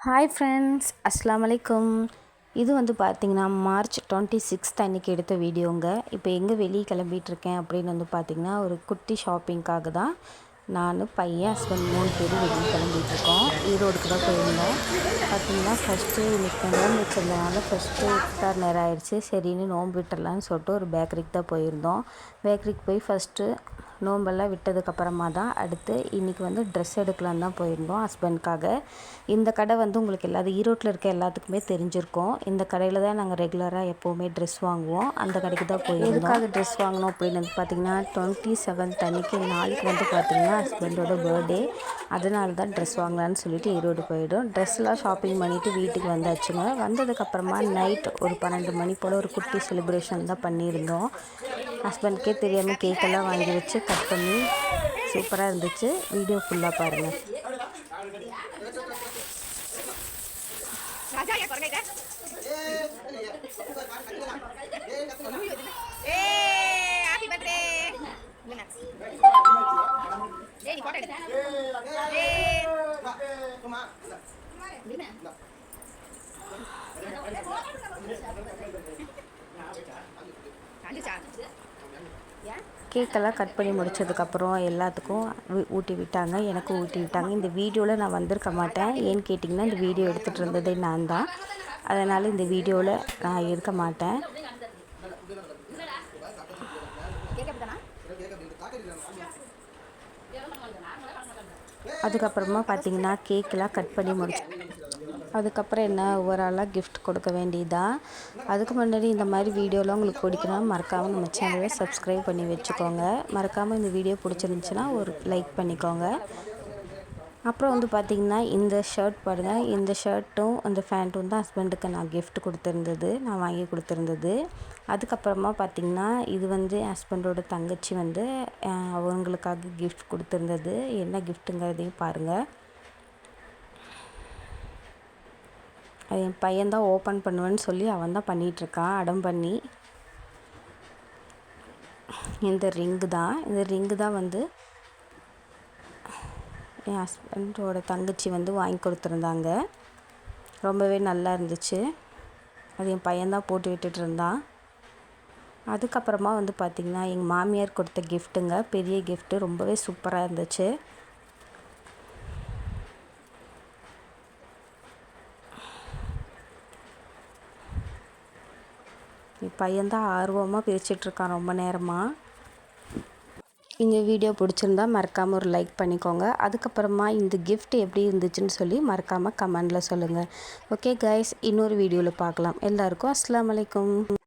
Hi friends, அஸ்ஸலாமு அலைக்கும். இது வந்து பார்த்திங்கன்னா மார்ச் 26 அன்றைக்கி எடுத்த வீடியோங்க. இப்போ எங்கே வெளியே கிளம்பிகிட்ருக்கேன் அப்படின்னு வந்து பார்த்திங்கன்னா ஒரு குட்டி ஷாப்பிங்காக தான் நான், பையன், ஹஸ்பண்ட் 3 பேரும் வெளியே கிளம்பிகிட்ருக்கோம். ஈரோடுக்கு தான் போயிருந்தோம். பார்த்திங்கன்னா ஃபஸ்ட்டு இன்றைக்கி நோம்பு வச்சிருந்தனால ஃபஸ்ட்டு இஃப்தார் நேரம் ஆயிடுச்சு. சரின்னு நோம்பு விட்டுறலான்னு சொல்லிட்டு ஒரு பேக்கரிக்கு தான் போயிருந்தோம். பேக்கரிக்கு போய் ஃபஸ்ட்டு நோம்பெல்லாம் விட்டதுக்கப்புறமா தான் அடுத்து இன்றைக்கி வந்து ட்ரெஸ் எடுக்கலான்னு தான் போயிருந்தோம் ஹஸ்பண்ட்காக. இந்த கடை வந்து உங்களுக்கு ஈரோட்டில் இருக்க எல்லாத்துக்குமே தெரிஞ்சிருக்கும். இந்த கடையில் தான் நாங்கள் ரெகுலராக எப்போவுமே ட்ரெஸ் வாங்குவோம். அந்த கடைக்கு தான் போயிருந்தோம். எதுக்காக ட்ரெஸ் வாங்கினோம் அப்படின்னு வந்து பார்த்திங்கன்னா 27 அன்றைக்கி நாளைக்கு வந்து பார்த்திங்கன்னா ஹஸ்பண்டோட பர்த்டே. அதனால தான் ட்ரெஸ் வாங்கலான்னு சொல்லிட்டு ஈரோடு போயிடும். ட்ரெஸ்லாம் ஷாப்பிங் பண்ணிவிட்டு வீட்டுக்கு வந்தாச்சுங்க. வந்ததுக்கப்புறமா நைட் ஒரு 12 மணி போல் ஒரு குட்டி செலிப்ரேஷன் தான் பண்ணியிருந்தோம். ஹஸ்பண்ட்கே தெரியாமல் கேக்கெல்லாம் வாங்கி வச்சு கட் பண்ணி சூப்பராக இருந்துச்சு. வீடியோ ஃபுல்லாக பாருங்கள். கேக்கெல்லாம் கட் பண்ணி முடித்ததுக்கப்புறம் எல்லாத்துக்கும் ஊட்டி விட்டாங்க. எனக்கும் ஊட்டி விட்டாங்க. இந்த வீடியோவில் நான் வந்திருக்க மாட்டேன். ஏன்னு கேட்டிங்கன்னா இந்த வீடியோ எடுத்துகிட்டு இருந்ததே நான் தான். அதனால் இந்த வீடியோவில் நான் இருக்க மாட்டேன். அதுக்கப்புறமா பார்த்திங்கன்னா கேக்கெலாம் கட் பண்ணி முடிச்சு அதுக்கப்புறம் என்ன ஓவராலாக கிஃப்ட் கொடுக்க வேண்டியதான். அதுக்கு முன்னாடி இந்த மாதிரி வீடியோலாம் உங்களுக்கு பிடிக்கணும் மறக்காமல் நம்ம சேனலை சப்ஸ்கிரைப் பண்ணி வச்சுக்கோங்க. மறக்காமல் இந்த வீடியோ பிடிச்சிருந்துச்சுன்னா ஒரு லைக் பண்ணிக்கோங்க. அப்புறம் வந்து பார்த்திங்கன்னா இந்த ஷர்ட் பாருங்கள். இந்த ஷர்ட்டும் அந்த ஃபேண்ட்டும் தான் ஹஸ்பண்டுக்கு நான் கிஃப்ட் கொடுத்துருந்தது, நான் வாங்கி கொடுத்துருந்தது. அதுக்கப்புறமா பார்த்திங்கன்னா இது வந்து ஹஸ்பண்டோட தங்கச்சி வந்து அவங்களுக்காக கிஃப்ட் கொடுத்துருந்தது. என்ன கிஃப்ட்டுங்கிறதையும் பாருங்கள். என் பையன்தான் ஓப்பன் பண்ணுவேன்னு சொல்லி அவன் தான் பண்ணிகிட்ருக்கான் அடம் பண்ணி. இந்த ரிங்கு தான் வந்து என் ஹஸ்பண்டோட தங்கச்சி வந்து வாங்கி கொடுத்துருந்தாங்க. ரொம்பவே நல்லா இருந்துச்சு. அது என் பையன்தான் போட்டு விட்டுட்டு இருந்தான். அதுக்கப்புறமா வந்து பார்த்திங்கன்னா எங்கள் மாமியார் கொடுத்த கிஃப்ட்டுங்க, பெரிய கிஃப்ட்டு, ரொம்பவே சூப்பராக இருந்துச்சு. என் பையன்தான் ஆர்வமாக பிரிச்சிட்ருக்கான் ரொம்ப நேரமாக. இந்த வீடியோ பிடிச்சிருந்தா மறக்காமல் ஒரு லைக் பண்ணிக்கோங்க. அதுக்கப்புறமா இந்த கிஃப்ட் எப்படி இருந்துச்சுன்னு சொல்லி மறக்காமல் கமெண்டில் சொல்லுங்கள். ஓகே கைஸ், இன்னொரு வீடியோவில் பார்க்கலாம். எல்லாருக்கும் அஸ்ஸலாமு அலைக்கும்.